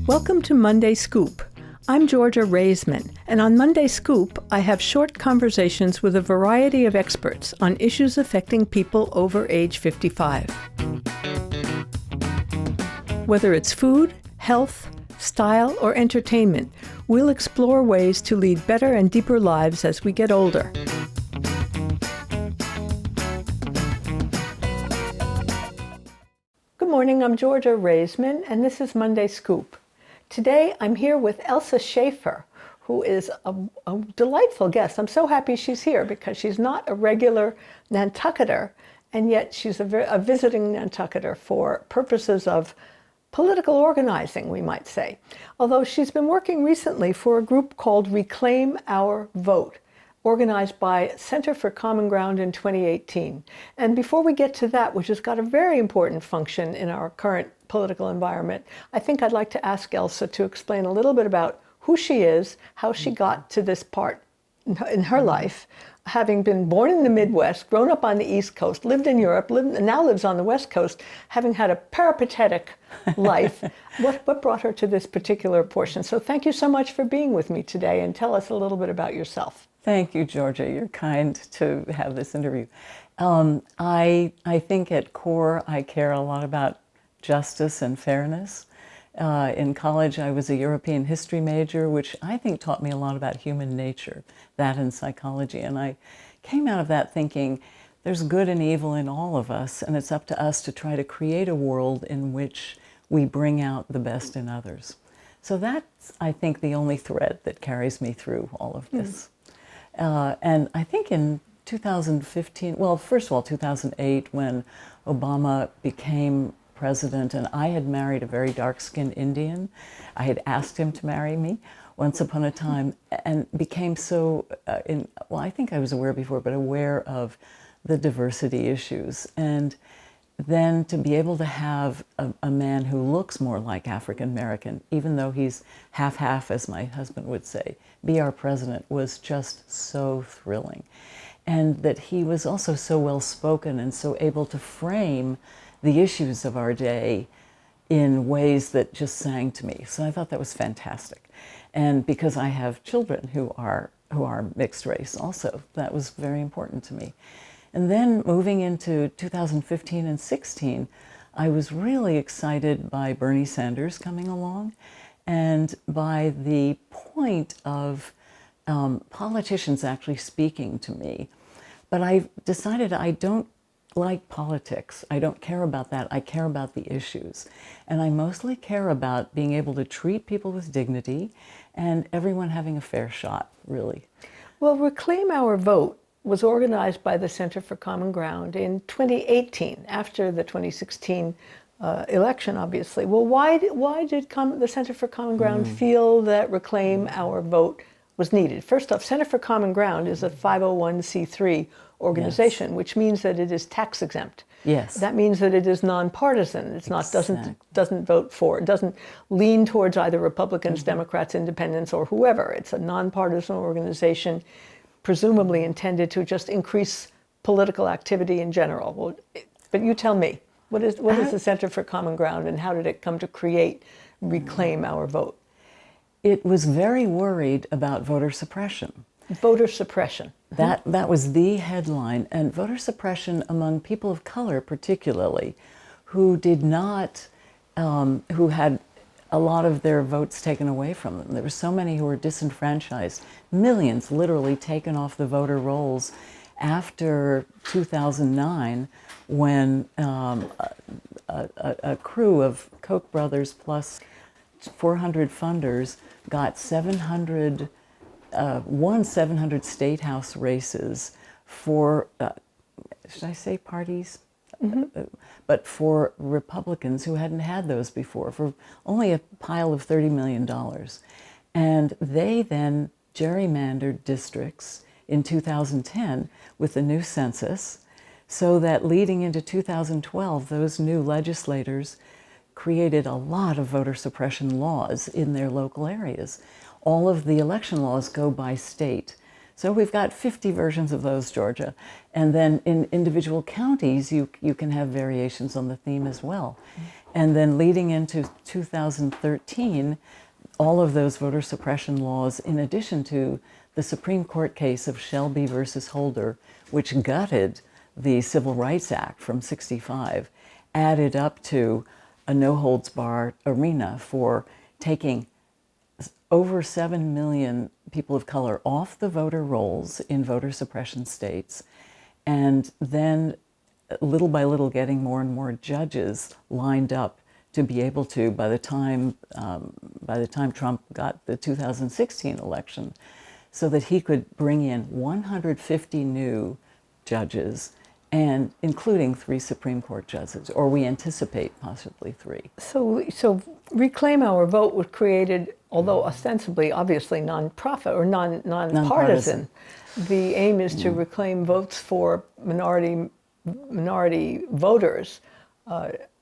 Welcome to Monday Scoop. I'm Georgia Raisman, and on Monday Scoop, I have short conversations with a variety of experts on issues affecting people over age 55. Whether it's food, health, style, or entertainment, we'll explore ways to lead better and deeper lives as we get older. Good morning, I'm Georgia Raisman, and this is Monday Scoop. Today, I'm here with Elsa Schafer, who is a delightful guest. I'm so happy she's here because she's not a regular Nantucketer, and yet she's a visiting Nantucketer for purposes of political organizing, we might say. Although she's been working recently for a group called Reclaim Our Vote, organized by Center for Common Ground in 2018. And before we get to that, which has got a very important function in our current political environment, I think I'd like to ask Elsa to explain a little bit about who she is, how she got to this part in her life, having been born in the Midwest, grown up on the East Coast, lived in Europe, now lives on the West Coast, having had a peripatetic life. What brought her to this particular portion? So thank you so much for being with me today, and tell us a little bit about yourself. Thank you, Georgia. You're kind to have this interview. I think at core, I care a lot about justice and fairness. In college, I was a European history major, which I think taught me a lot about human nature, that and psychology. And I came out of that thinking there's good and evil in all of us, and it's up to us to try to create a world in which we bring out the best in others. So that's, I think, the only thread that carries me through all of this. And I think in 2015, well, first of all, 2008, when Obama became president, and I had married a very dark-skinned Indian. I had asked him to marry me once upon a time, and became so, well, I think I was aware before, but aware of the diversity issues. And then to be able to have a man who looks more like African American, even though he's half-half, as my husband would say, be our president, was just so thrilling. And that he was also so well-spoken and so able to frame the issues of our day in ways that just sang to me. So I thought that was fantastic. And because I have children who are mixed race also, that was very important to me. And then moving into 2015 and 16, I was really excited by Bernie Sanders coming along, and by the point of politicians actually speaking to me. But I decided I don't like politics. I don't care about that. I care about the issues. And I mostly care about being able to treat people with dignity and everyone having a fair shot, really. Well, Reclaim Our Vote was organized by the Center for Common Ground in 2018, after the 2016 election, obviously. Well, why did the Center for Common Ground feel that Reclaim Our Vote was needed? First off, Center for Common Ground is a 501c3 organization, yes, which means that it is tax exempt. Yes. That means that it is nonpartisan. It's not doesn't vote for, it doesn't lean towards either Republicans, Democrats, Independents, or whoever. It's a nonpartisan organization, presumably intended to just increase political activity in general. Well, but you tell me, what is the Center for Common Ground, and how did it come to create Reclaim Our Vote? It was very worried about voter suppression. Voter suppression. That was the headline. And voter suppression among people of color particularly, who did not, who had a lot of their votes taken away from them. There were so many who were disenfranchised, millions literally taken off the voter rolls after 2009, when a crew of Koch brothers plus 400 funders got 700 state house races for, should I say parties? But for Republicans who hadn't had those before, for only a pile of $30 million. And they then gerrymandered districts in 2010 with the new census, so that leading into 2012, those new legislators created a lot of voter suppression laws in their local areas. All of the election laws go by state. So we've got 50 versions of those, Georgia. And then in individual counties, you can have variations on the theme as well. And then leading into 2013, all of those voter suppression laws, in addition to the Supreme Court case of Shelby versus Holder, which gutted the Civil Rights Act from '65, added up to a no-holds-barred arena for taking over 7 million people of color off the voter rolls in voter suppression states, and then little by little getting more and more judges lined up to be able to, by the time Trump got the 2016 election, so that he could bring in 150 new judges, and including 3 Supreme Court judges, or we anticipate possibly 3. So Reclaim Our Vote was created, although ostensibly, obviously, non-profit or non-partisan. The aim is to reclaim votes for minority voters,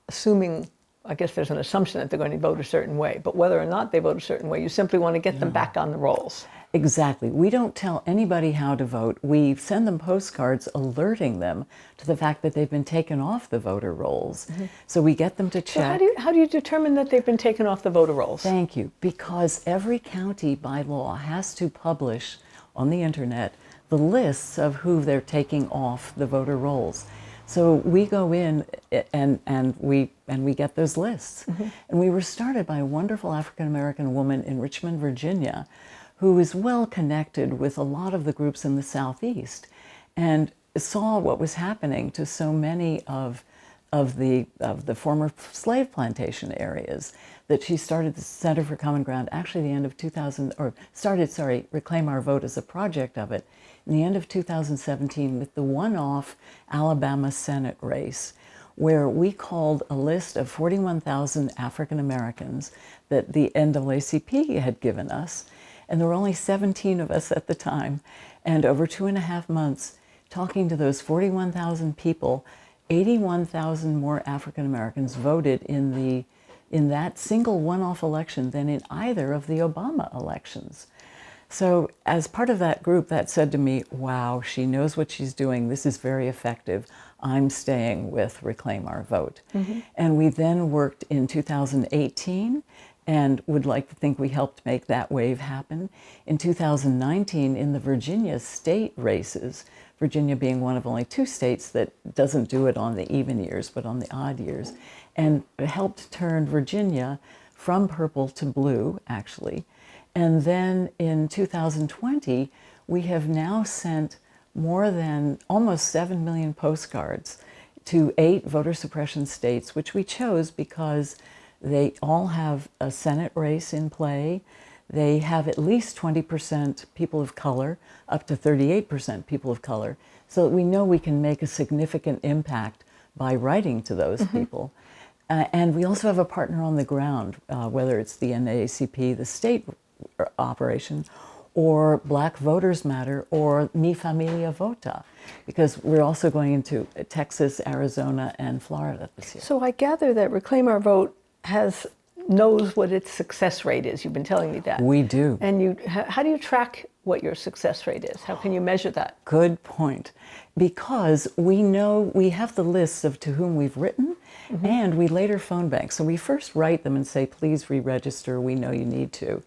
assuming, I guess there's an assumption that they're going to vote a certain way, but whether or not they vote a certain way, you simply want to get them back on the rolls. Exactly. We don't tell anybody how to vote. We send them postcards alerting them to the fact that they've been taken off the voter rolls. So we get them to check. So how do you determine that they've been taken off the voter rolls? Thank you. Because every county by law has to publish on the internet the lists of who they're taking off the voter rolls. So we go in and we get those lists. And we were started by a wonderful African-American woman in Richmond, Virginia, who is well connected with a lot of the groups in the Southeast and saw what was happening to so many of the former slave plantation areas, that she started the Center for Common Ground actually the end of 2000, or started, Reclaim Our Vote as a project of it, in the end of 2017 with the one-off Alabama Senate race, where we called a list of 41,000 African Americans that the NAACP had given us, and there were only 17 of us at the time, and over 2.5 months, talking to those 41,000 people, 81,000 more African Americans voted in that single one-off election than in either of the Obama elections. So as part of that group, that said to me, wow, she knows what she's doing. This is very effective. I'm staying with Reclaim Our Vote. And we then worked in 2018 and would like to think we helped make that wave happen. In 2019, in the Virginia state races, Virginia being one of only 2 states that doesn't do it on the even years, but on the odd years, and helped turn Virginia from purple to blue, actually. And then in 2020, we have now sent more than almost 7 million postcards to 8 voter suppression states, which we chose because they all have a Senate race in play. They have at least 20% people of color, up to 38% people of color, so that we know we can make a significant impact by writing to those people. And we also have a partner on the ground, whether it's the NAACP, the state operation, or Black Voters Matter, or Mi Familia Vota, because we're also going into Texas, Arizona, and Florida this year. So I gather that Reclaim Our Vote knows what its success rate is. You've been telling me that. We do. And how do you track what your success rate is? How can you measure that? Good point. Because we know we have the lists of to whom we've written, and we later phone bank. So we first write them and say, please re-register. We know you need to.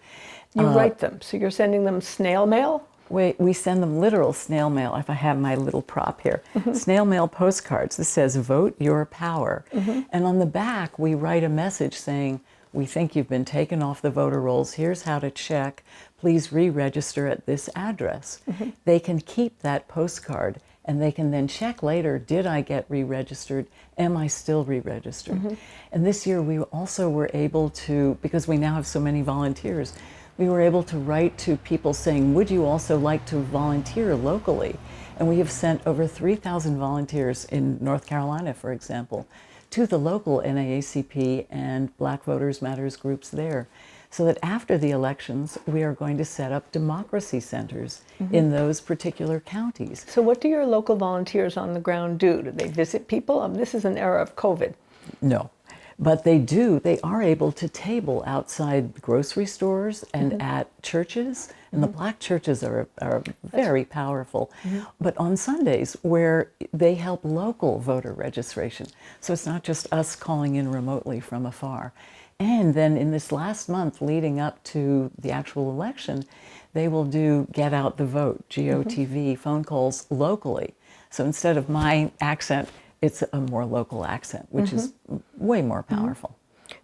You write them. So you're sending them snail mail? We send them literal snail mail, if I have my little prop here. Snail mail postcards that says, vote your power. And on the back, we write a message saying, we think you've been taken off the voter rolls. Here's how to check. Please re-register at this address. They can keep that postcard, and they can then check later, did I get re-registered? Am I still re-registered? And this year we also were able to, because we now have so many volunteers, we were able to write to people saying, would you also like to volunteer locally? And we have sent over 3,000 volunteers in North Carolina, for example, to the local NAACP and Black Voters Matters groups there, so that after the elections, we are going to set up democracy centers in those particular counties. So what do your local volunteers on the ground do? Do they visit people? This is an era of COVID. No. But they are able to table outside grocery stores and at churches. And the black churches are very powerful. But on Sundays, where they help local voter registration. So it's not just us calling in remotely from afar. And then in this last month leading up to the actual election, they will do Get Out the Vote, GOTV, phone calls locally. So instead of my accent, it's a more local accent, which is way more powerful.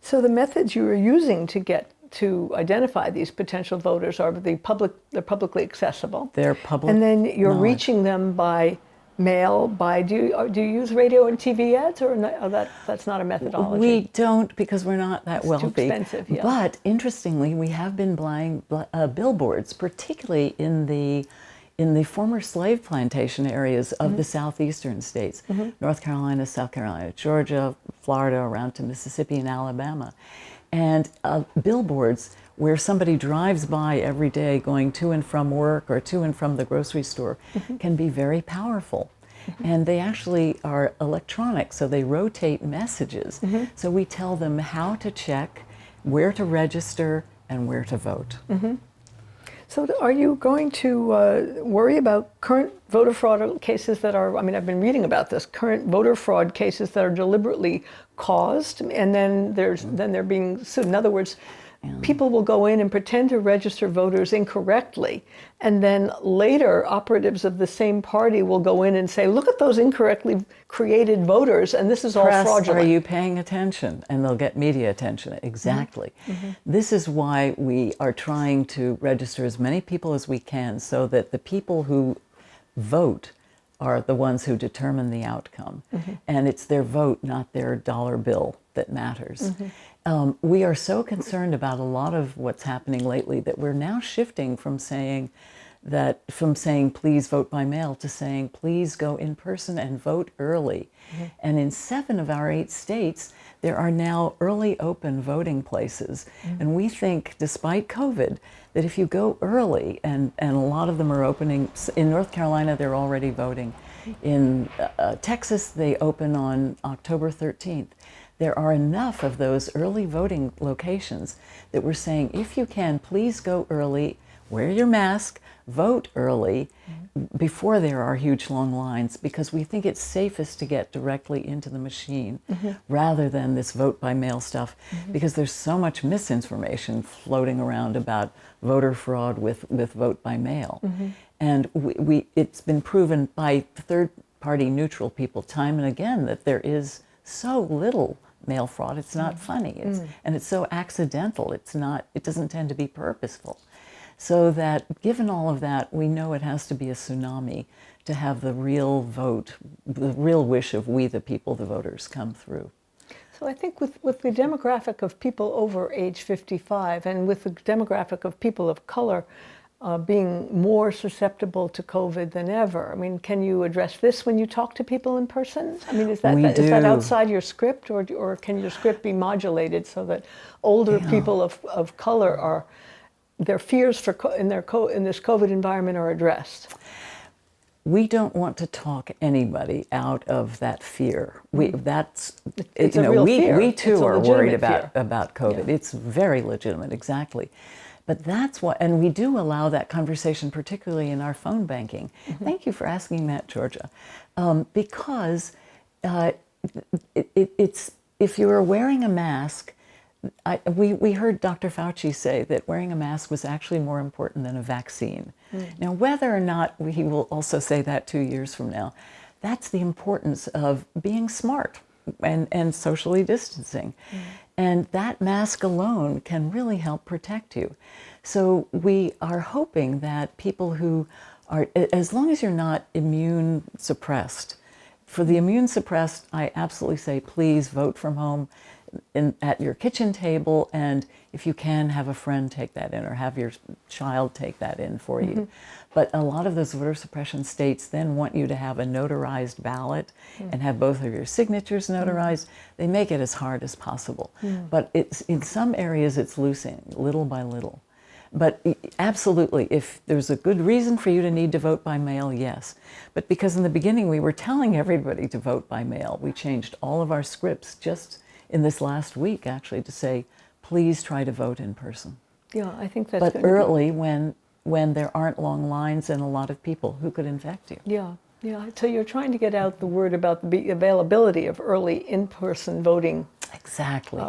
So the methods you are using to identify these potential voters are they're publicly accessible. They're public and then you're knowledge. Reaching them by mail. Do you use radio and TV ads, or that's not a methodology? We don't, because we're not that wealthy. Too expensive, yeah. But interestingly, we have been buying billboards, particularly in the former slave plantation areas of the southeastern states, North Carolina, South Carolina, Georgia, Florida, around to Mississippi and Alabama. And billboards where somebody drives by every day going to and from work or to and from the grocery store can be very powerful. And they actually are electronic, so they rotate messages. So we tell them how to check, where to register, and where to vote. So are you going to worry about current voter fraud cases that are, I've been reading about this, current voter fraud cases that are deliberately caused, and then they're being sued? In other words, people will go in and pretend to register voters incorrectly, and then later operatives of the same party will go in and say, look at those incorrectly created voters, and this is all fraudulent. Are you paying attention? And they'll get media attention. Exactly. This is why we are trying to register as many people as we can, so that the people who vote are the ones who determine the outcome. And it's their vote, not their dollar bill, that matters. We are so concerned about a lot of what's happening lately that we're now shifting from saying please vote by mail to saying please go in person and vote early. And in 7 of our 8 states, there are now early open voting places. And we think, despite COVID, that if you go early, and a lot of them are opening, in North Carolina they're already voting. In Texas they open on October 13th. There are enough of those early voting locations that we're saying, if you can, please go early, wear your mask, vote early, before there are huge long lines, because we think it's safest to get directly into the machine rather than this vote by mail stuff, because there's so much misinformation floating around about voter fraud with vote by mail. And it's been proven by third-party neutral people time and again that there is so little mail fraud. It's not funny, and it's so accidental. It doesn't tend to be purposeful. So that, given all of that, we know it has to be a tsunami to have the real vote, the real wish of we the people, the voters, come through. So I think with the demographic of people over age 55, and with the demographic of people of color being more susceptible to COVID than ever, can you address this when you talk to people in person? Is that outside your script, or can your script be modulated so that older people of color their fears in this COVID environment are addressed? We don't want to talk anybody out of that fear. It's a real fear. We too are worried fear. about COVID. Yeah. It's very legitimate, exactly. But that's what, and we do allow that conversation, particularly in our phone banking. Thank you for asking that, Georgia, because it's if you are wearing a mask. We heard Dr. Fauci say that wearing a mask was actually more important than a vaccine. Now, whether or not he will also say that 2 years from now, that's the importance of being smart and socially distancing. And that mask alone can really help protect you. So we are hoping that people who are, as long as you're not immune suppressed, for the immune suppressed, I absolutely say, please vote from home at your kitchen table, and if you can, have a friend take that in, or have your child take that in for you. But a lot of those voter suppression states then want you to have a notarized ballot and have both of your signatures notarized. They make it as hard as possible. But in some areas it's loosening little by little. But absolutely, if there's a good reason for you to need to vote by mail, yes. But because in the beginning we were telling everybody to vote by mail, we changed all of our scripts just in this last week, actually, to say, please try to vote in person. Yeah, I think that's But going to early, when there aren't long lines and a lot of people who could infect you. Yeah, yeah. So you're trying to get out the word about the availability of early in-person voting. Exactly.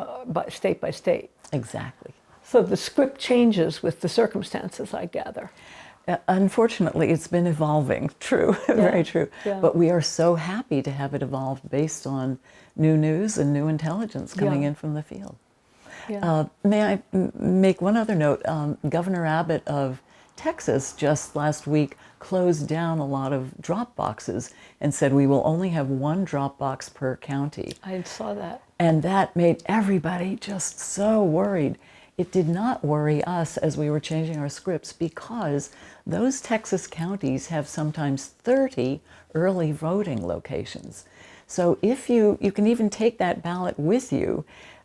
State by state. Exactly. So the script changes with the circumstances, I gather. Unfortunately, it's been evolving. True, very true. Yeah. But we are so happy to have it evolved based on new news and new intelligence coming in from the field. Yeah. May I make one other note? Governor Abbott of Texas just last week closed down a lot of Dropboxes and said we will only have one Dropbox per county. I saw that. And that made everybody just so worried. It did not worry us as we were changing our scripts because those Texas counties have sometimes 30 early voting locations. So if you can even take that ballot with you,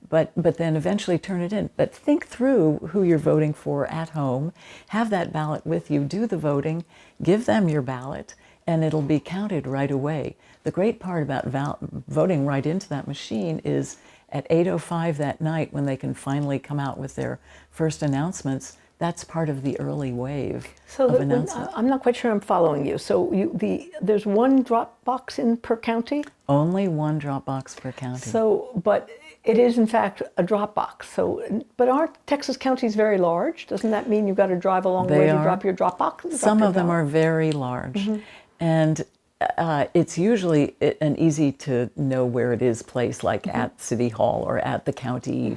but then eventually turn it in. But think through who you're voting for at home, have that ballot with you, do the voting, give them your ballot, and it'll be counted right away. The great part about voting right into that machine is at 8:05 that night when they can finally come out with their first announcements, that's part of the early wave of announcements. I'm not quite sure I'm following you. So there's one Dropbox in per county? Only one Dropbox per county. So, but it is in fact a Dropbox. So, but aren't Texas counties very large? Doesn't that mean you've got to drive a long way to drop your Dropbox? Some of them are very large. And it's usually an easy to know where it is placed, like at City Hall or at the county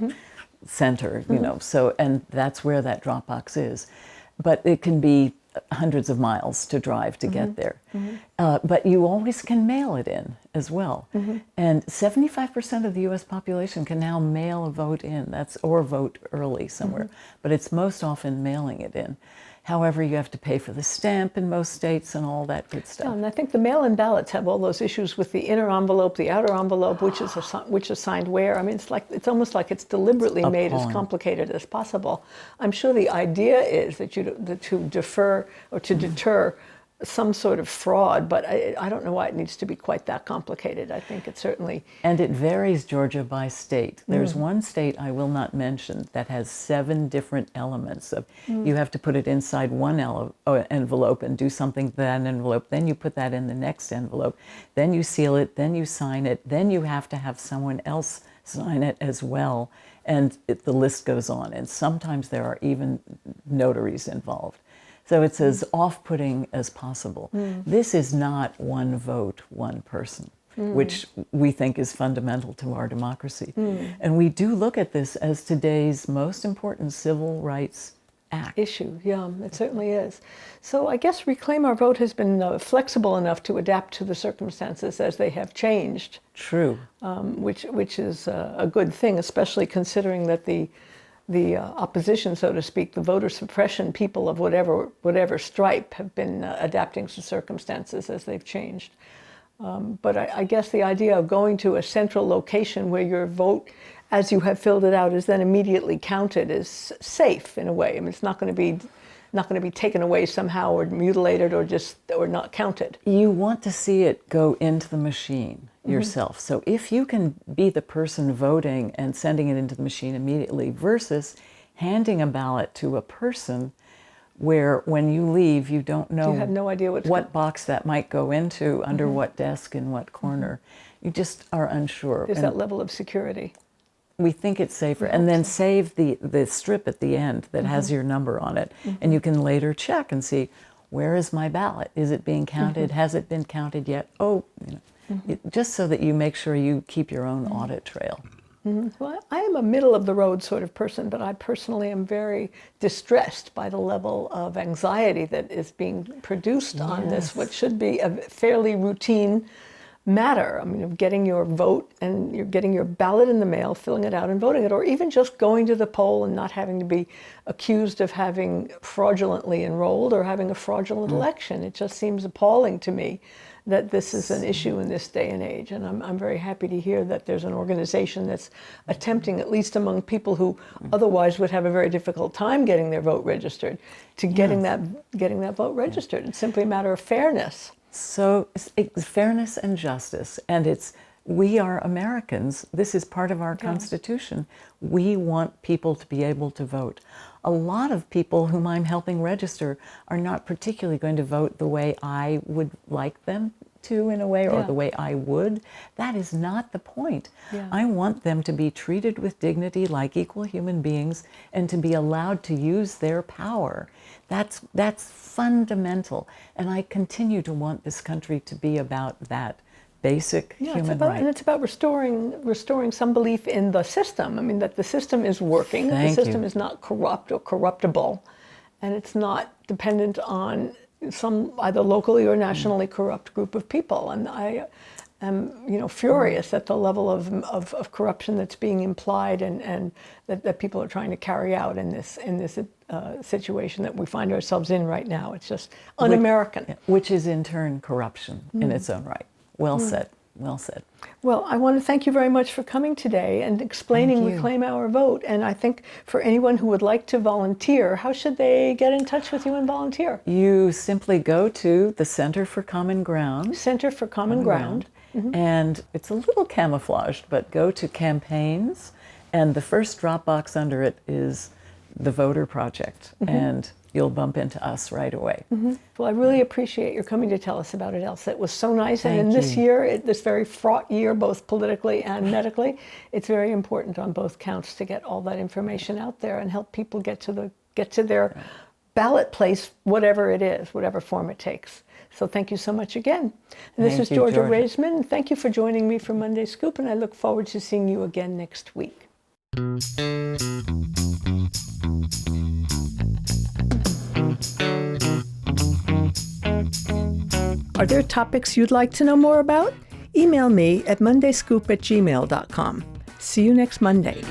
center, you know. So, and that's where that Dropbox is. But it can be hundreds of miles to drive to get there. But you always can mail it in as well. And 75% of the U.S. population can now mail a vote in, or vote early somewhere. But it's most often mailing it in. However, you have to pay for the stamp in most states and all that good stuff. Yeah, and I think the mail-in ballots have all those issues with the inner envelope, the outer envelope, which is signed where. I mean, it's almost like it's deliberately made as complicated as possible. I'm sure the idea is that to defer or to deter some sort of fraud, but I don't know why it needs to be quite that complicated. I think it certainly... And it varies, Georgia, by state. There's one state I will not mention that has 7 different elements of you have to put it inside one envelope and do something to that envelope, then you put that in the next envelope, then you seal it, then you sign it, then you have to have someone else sign it as well, and the list goes on. And sometimes there are even notaries involved. So it's as off-putting as possible. This is not one vote, one person, which we think is fundamental to our democracy. And we do look at this as today's most important civil rights act. Issue, yeah, it certainly is. So I guess Reclaim Our Vote has been flexible enough to adapt to the circumstances as they have changed. True. Which is a good thing, especially considering that the opposition, so to speak, the voter suppression people of whatever stripe have been adapting to circumstances as they've changed. But I guess the idea of going to a central location where your vote, as you have filled it out, is then immediately counted is safe in a way. I mean, it's not going to be taken away somehow or mutilated or not counted. You want to see it go into the machine yourself. So if you can be the person voting and sending it into the machine immediately versus handing a ballot to a person where when you leave you don't know you have no idea what box that might go into, under what desk, in what corner. You just are unsure. There's that level of security. We think it's safer. And then save the strip at the end that has your number on it. And you can later check and see, where is my ballot? Is it being counted? Has it been counted yet? Oh, you know. Just so that you make sure you keep your own audit trail. Well, I am a middle of the road sort of person, but I personally am very distressed by the level of anxiety that is being produced on this, what should be a fairly routine matter. I mean, of getting your vote and you're getting your ballot in the mail, filling it out and voting it, or even just going to the poll and not having to be accused of having fraudulently enrolled or having a fraudulent election. It just seems appalling to me that this is an issue in this day and age. And I'm very happy to hear that there's an organization that's attempting, at least among people who otherwise would have a very difficult time getting their vote registered, to getting that vote registered. It's simply a matter of fairness. So it's fairness and justice, and it's We are Americans. This is part of our Constitution. We want people to be able to vote. A lot of people whom I'm helping register are not particularly going to vote the way I would like them to, in a way, or the way I would. That is not the point. I want them to be treated with dignity like equal human beings and to be allowed to use their power. That's fundamental. And I continue to want this country to be about that basic human right. And it's about restoring some belief in the system. I mean, that the system is working, the system is not corrupt or corruptible, and it's not dependent on some either locally or nationally corrupt group of people. And I am, furious at the level of corruption that's being implied and that people are trying to carry out in this situation that we find ourselves in right now. It's just un-American. Which is in turn corruption in its own right. Well said. Well said. Well, I want to thank you very much for coming today and explaining Reclaim Our Vote. And I think for anyone who would like to volunteer, how should they get in touch with you and volunteer? You simply go to the Center for Common Ground. Center for Common Ground. And it's a little camouflaged, but go to campaigns, and the first Dropbox under it is the Voter Project. And you'll bump into us right away. Well, I really appreciate your coming to tell us about it, Elsa. It was so nice. Thank and in you. this year, this very fraught year, both politically and medically, it's very important on both counts to get all that information out there and help people get to their ballot place, whatever it is, whatever form it takes. So thank you so much again. And this is Georgia Raisman. Thank you for joining me for Monday Scoop, and I look forward to seeing you again next week. Are there topics you'd like to know more about? Email me at mondayscoop@gmail.com. See you next Monday.